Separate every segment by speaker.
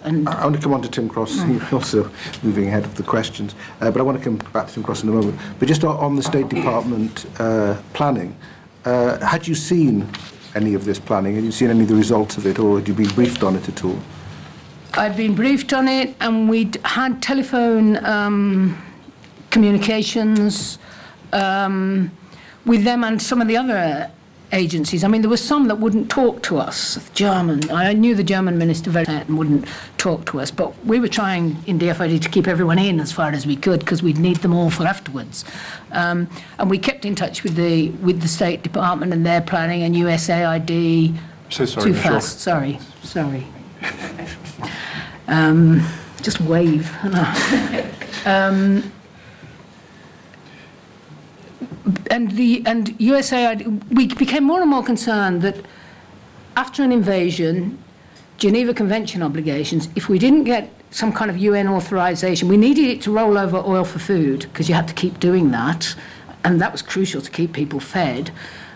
Speaker 1: And
Speaker 2: I want to come on to Tim Cross. You're also moving ahead of the questions, but I want to come back to Tim Cross in a moment. But just on the State Department planning, had you seen any of this planning? Had you seen any of the results of it, or had you been briefed on it at all?
Speaker 1: I'd been briefed on it, and we'd had telephone communications with them and some of the other agencies. I mean, there were some that wouldn't talk to us. German, I knew the German minister very well and wouldn't talk to us, but we were trying in DFID to keep everyone in as far as we could, because we'd need them all for afterwards. And we kept in touch with the State Department and their planning, and USAID.
Speaker 2: So sorry.
Speaker 1: Too fast. Sorry. Just wave. And USAID, we became more and more concerned that after an invasion, Geneva Convention obligations, if we didn't get some kind of UN authorization, we needed it to roll over oil for food, because you had to keep doing that, and that was crucial to keep people fed.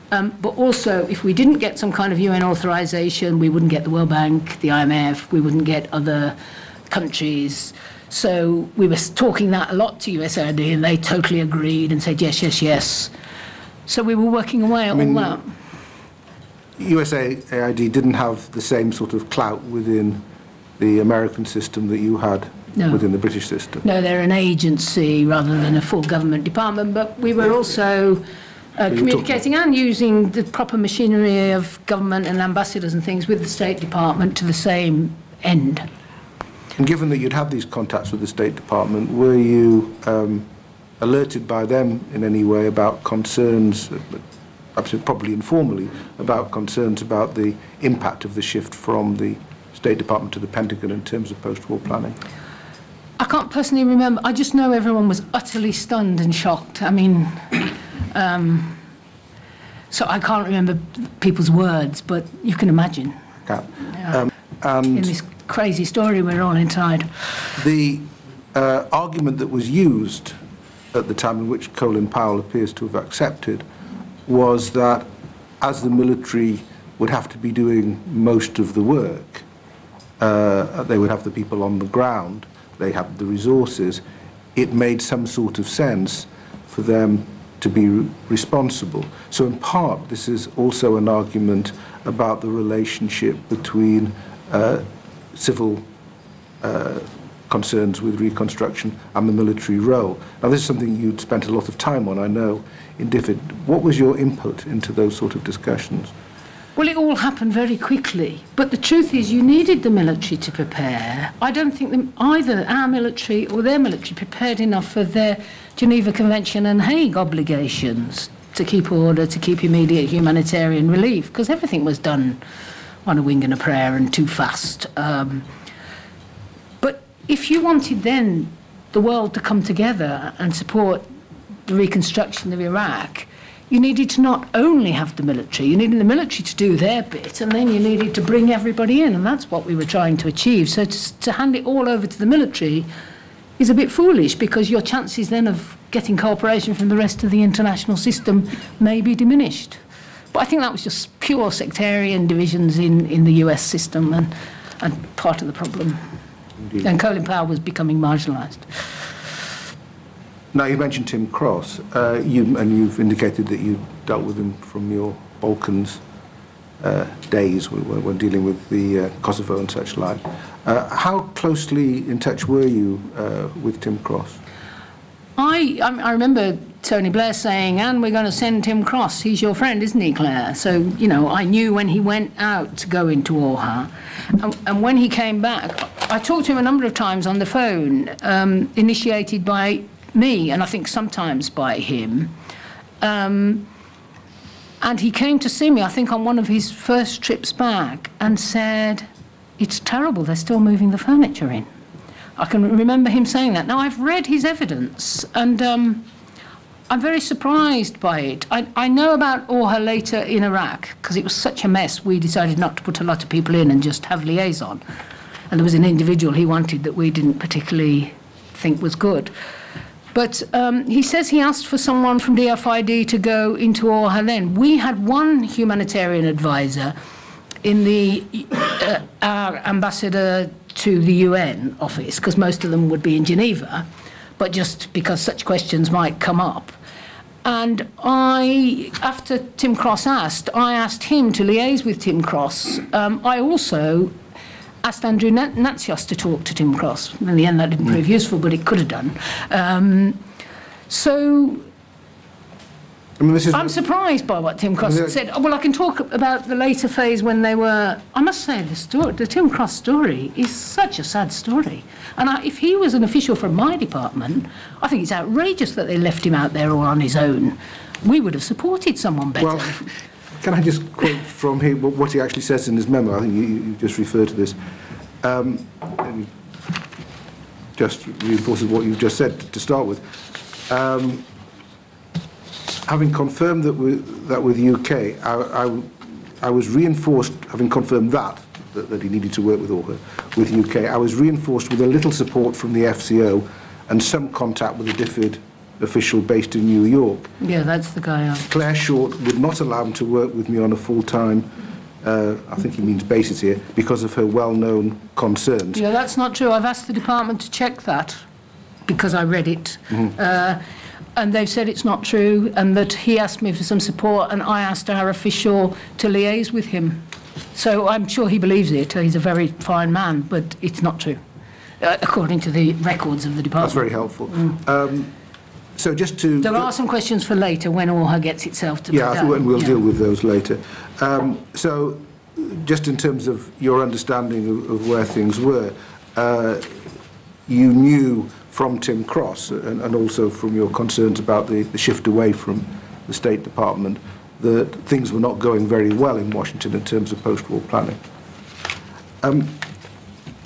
Speaker 1: But also, if we didn't get some kind of UN authorization, we wouldn't get the World Bank, the IMF, we wouldn't get other countries. So we were talking that a lot to USAID, and they totally agreed and said yes, yes, yes. So we were working away at all that.
Speaker 2: USAID didn't have the same sort of clout within the American system that you had within the British system.
Speaker 1: No, they're an agency rather than a full government department, but we were also communicating and using the proper machinery of government and ambassadors and things with the State Department to the same end.
Speaker 2: And given that you'd had these contacts with the State Department, were you alerted by them in any way about concerns, probably informally, about concerns about the impact of the shift from the State Department to the Pentagon in terms of post-war planning?
Speaker 1: I can't personally remember. I just know everyone was utterly stunned and shocked. I mean, so I can't remember people's words, but you can imagine. And in this crazy story we're all inside.
Speaker 2: The argument that was used at the time, in which Colin Powell appears to have accepted, was that as the military would have to be doing most of the work, they would have the people on the ground, they had the resources, it made some sort of sense for them to be responsible. So in part, this is also an argument about the relationship between civil concerns with reconstruction and the military role. Now, this is something you'd spent a lot of time on, I know, in DFID. What was your input into those sort of discussions?
Speaker 1: Well, it all happened very quickly. But the truth is, you needed the military to prepare. I don't think either our military or their military prepared enough for their Geneva Convention and Hague obligations to keep order, to keep immediate humanitarian relief, because everything was done on a wing and a prayer and too fast. But if you wanted then the world to come together and support the reconstruction of Iraq, you needed to not only have the military, you needed the military to do their bit, and then you needed to bring everybody in, and that's what we were trying to achieve. So to hand it all over to the military is a bit foolish, because your chances then of getting cooperation from the rest of the international system may be diminished. But I think that was just pure sectarian divisions in the US system, and part of the problem. Indeed. And Colin Powell was becoming marginalised.
Speaker 2: Now, you mentioned Tim Cross, you've indicated that you dealt with him from your Balkans days when dealing with the Kosovo and such like. How closely in touch were you with Tim Cross?
Speaker 1: I remember Tony Blair saying, "And we're going to send Tim Cross. He's your friend, isn't he, Clare?" So, you know, I knew when he went out to go into ORHA. And when he came back, I talked to him a number of times on the phone, initiated by me, and I think sometimes by him. And he came to see me, I think, on one of his first trips back, and said, "It's terrible, they're still moving the furniture in." I can remember him saying that. Now, I've read his evidence, and I'm very surprised by it. I know about ORHA later in Iraq, because it was such a mess, we decided not to put a lot of people in and just have liaison. And there was an individual he wanted that we didn't particularly think was good. But he says he asked for someone from DFID to go into ORHA then. We had one humanitarian advisor in our ambassador to the UN office, because most of them would be in Geneva, but just because such questions might come up. And after Tim Cross I asked him to liaise with Tim Cross. I also asked Andrew Natsios to talk to Tim Cross. In the end, that didn't prove useful, but it could have done. So
Speaker 2: I mean,
Speaker 1: I'm surprised by what Tim Cross said. Well, I can talk about the later phase when they were... I must say, the Tim Cross story is such a sad story. And if he was an official from my department, I think it's outrageous that they left him out there all on his own. We would have supported someone better.
Speaker 2: Well, can I just quote from him what he actually says in his memo? I think you just referred to this. And just reinforces what you've just said to start with. Having confirmed that with UK, I was reinforced, having confirmed that he needed to work with ORHA, with UK, I was reinforced with a little support from the FCO and some contact with a DFID official based in New York.
Speaker 1: Yeah, that's the guy.
Speaker 2: Clare Short would not allow him to work with me on a full-time, I think he means basis here, because of her well-known concerns.
Speaker 1: Yeah, that's not true. I've asked the department to check that because I read it. And they've said it's not true, and that he asked me for some support, and I asked our official to liaise with him. So I'm sure he believes it. He's a very fine man, but it's not true, according to the records of the department.
Speaker 2: That's very helpful. So just to...
Speaker 1: There are some questions for later when ORHA gets itself to...
Speaker 2: Yeah, I think we'll deal with those later. So just in terms of your understanding of where things were, you knew from Tim Cross and also from your concerns about the shift away from the State Department that things were not going very well in Washington in terms of post-war planning.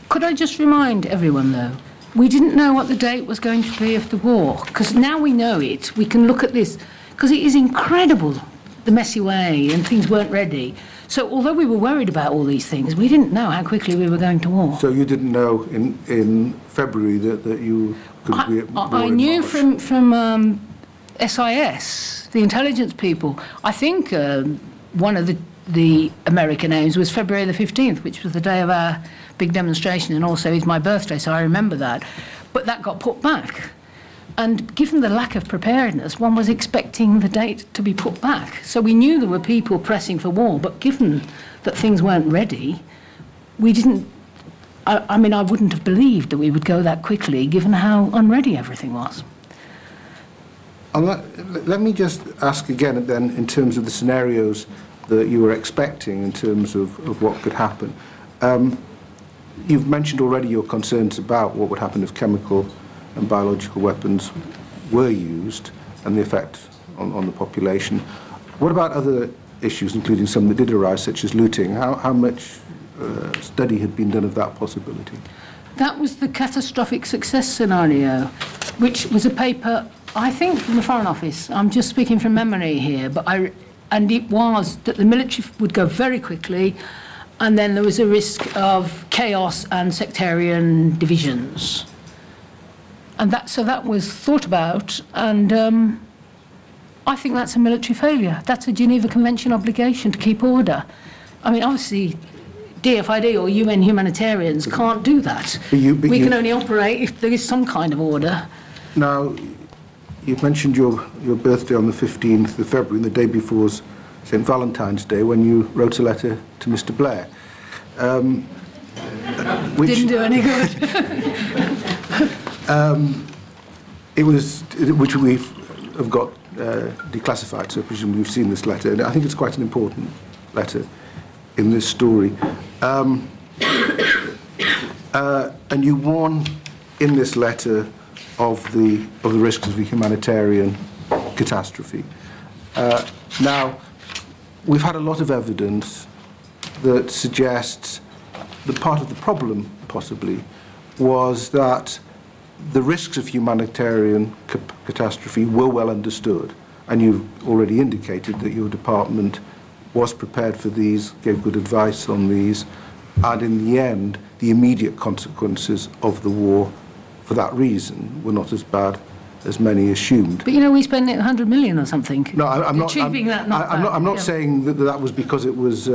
Speaker 1: Could I just remind everyone, though, we didn't know what the date was going to be of the war, because now we know it, we can look at this, because it is incredible, the messy way, and things weren't ready. So although we were worried about all these things, we didn't know how quickly we were going to war.
Speaker 2: So you didn't know in February that you could be at war
Speaker 1: I
Speaker 2: in
Speaker 1: knew
Speaker 2: March.
Speaker 1: from SIS, the intelligence people. I think one of the American aims was February the 15th, which was the day of our big demonstration, and also is my birthday, so I remember that. But that got put back. And given the lack of preparedness, one was expecting the date to be put back. So we knew there were people pressing for war, but given that things weren't ready, we didn't... I mean, I wouldn't have believed that we would go that quickly, given how unready everything was.
Speaker 2: Let me just ask again, then, in terms of the scenarios that you were expecting, in terms of what could happen. You've mentioned already your concerns about what would happen if chemical and biological weapons were used and the effect on the population. What about other issues, including some that did arise, such as looting? How much study had been done of that possibility?
Speaker 1: That was the catastrophic success scenario, which was a paper, I think, from the Foreign Office. I'm just speaking from memory here, but and it was that the military would go very quickly, and then there was a risk of chaos and sectarian divisions. And so that was thought about, and I think that's a military failure. That's a Geneva Convention obligation to keep order. I mean, obviously, DFID or UN humanitarians can't do that. We can only operate if there is some kind of order.
Speaker 2: Now, you've mentioned your birthday on the 15th of February, and the day before is St. Valentine's Day, when you wrote a letter to Mr. Blair. Which
Speaker 1: didn't do any good.
Speaker 2: which we have got declassified, so presumably you've seen this letter, and I think it's quite an important letter in this story. And you warn in this letter of the risks of a humanitarian catastrophe. Now, we've had a lot of evidence that suggests that part of the problem, possibly, was that the risks of humanitarian catastrophe were well understood, and you've already indicated that your department was prepared for these, gave good advice on these, and in the end, the immediate consequences of the war, for that reason, were not as bad as many assumed.
Speaker 1: But you know, we spent 100 million or something.
Speaker 2: No, I'm not.
Speaker 1: Achieving that, not
Speaker 2: I'm not
Speaker 1: yeah.
Speaker 2: saying that that was because it was